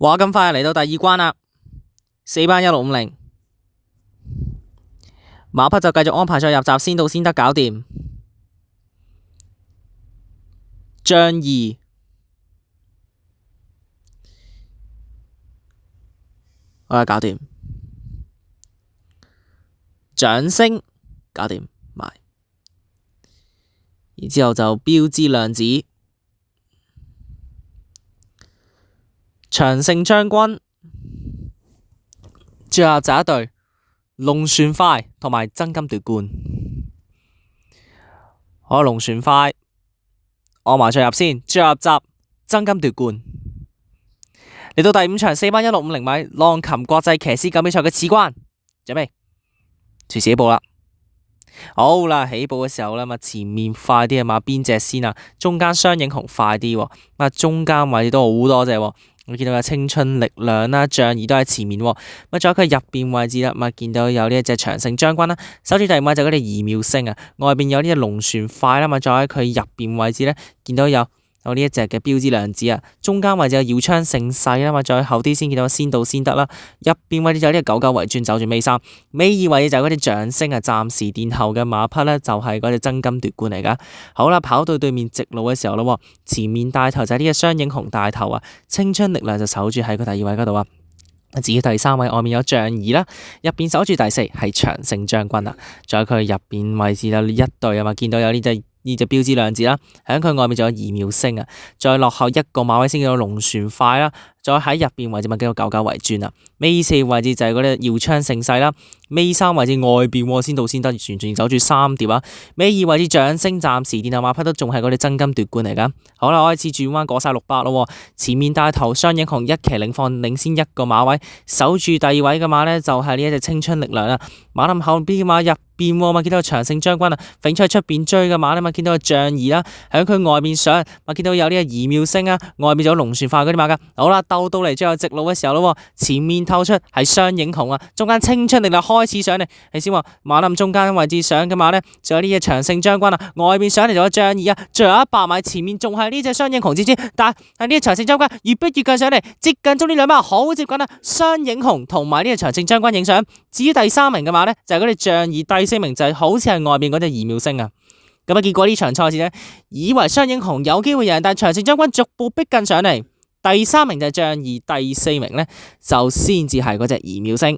話咁快嚟到第二關啦，4班1650，馬匹就繼續安排咗入閘，先到先得搞掂。將2，好啦，搞掂。掌聲搞掂埋，然之後就標之亮子、長勝將軍，最後就一隊龍船快同埋爭金奪冠。好，龍船快按埋再入先，最後入閘爭金奪冠。嚟到第5場4班1650米浪琴國際騎師錦比賽嘅次關，準備隨時起步啦。好啦，起步嘅時候呢，前面快啲啊嘛，邊隻先啊？中間雙影紅快啲喎，中間位都好多隻喎。我見到有青春力量啦、仗義都喺前面喎。仲有佢入邊位置啦，見到有呢一隻長勝將軍啦，守住第5位就嗰隻宜妙星啊。外邊有呢隻龍船快啦，再喺佢入邊位置呢，見到有呢一隻嘅標之亮子啊。中間位置有耀昌盛世啦，再後啲先見到先到先得啦。入邊位置就有呢隻99為尊走住尾3，尾2位置就係嗰隻掌聲啊。暫時殿後嘅馬匹呢，就係嗰隻爭金奪冠嚟噶。好啦，跑到對面直路嘅時候啦，前面帶頭就係呢隻雙影紅帶頭啊，青春力量就守住喺個第2位嗰度啊。至於第3位外面有仗義啦，入邊守住第4係長勝將軍啊。再佢入邊位置有一隊啊嘛，見到有呢隻標之亮子啦，喺佢外面仲有宜妙星啊。再落後一個馬位先見到龍船快啦，再喺入邊位置見到99為尊啊。尾4位置就係嗰啲耀昌盛世啦，尾3位置外邊先到先得，完全守住3碟啊。尾2位置掌聲，暫時殿後馬匹都仲係嗰啲爭金奪冠嚟噶。好啦，開始轉彎過晒600咯，前面帶頭雙影紅一騎領放，領先一個馬位，守住第2位嘅馬呢，就係呢一隻青春力量啦。馬林後邊嘅馬入邊見到長勝將軍啊，揈出去出邊追嘅馬呢，見到個仗義啦，喺佢外面上見到有呢個宜妙星啊，外面仲有龍船快嗰啲馬噶。好啦，鬥到嚟最後直路嘅時候咯，前面透出係雙影紅啊，中間青春力量開始上嚟，你先話馬林中間位置上嘅馬呢，仲有呢隻長勝將軍啊，外面上嚟仲有仗義啊，最後100米前面仲係呢隻雙影紅之知，但係呢隻長勝將軍越逼越近上嚟，接近中呢兩馬好接近啊，雙影紅同埋呢隻長勝將軍影相。至於第3名嘅馬呢，就係嗰隻仗義，第4名就係好似係外面嗰隻宜妙星啊。咁結果呢場賽事呢，以為雙影紅有機會贏，但長勝將軍逐步逼近上嚟，第3名就係仗義，第4名呢，就先至係嗰隻宜妙星。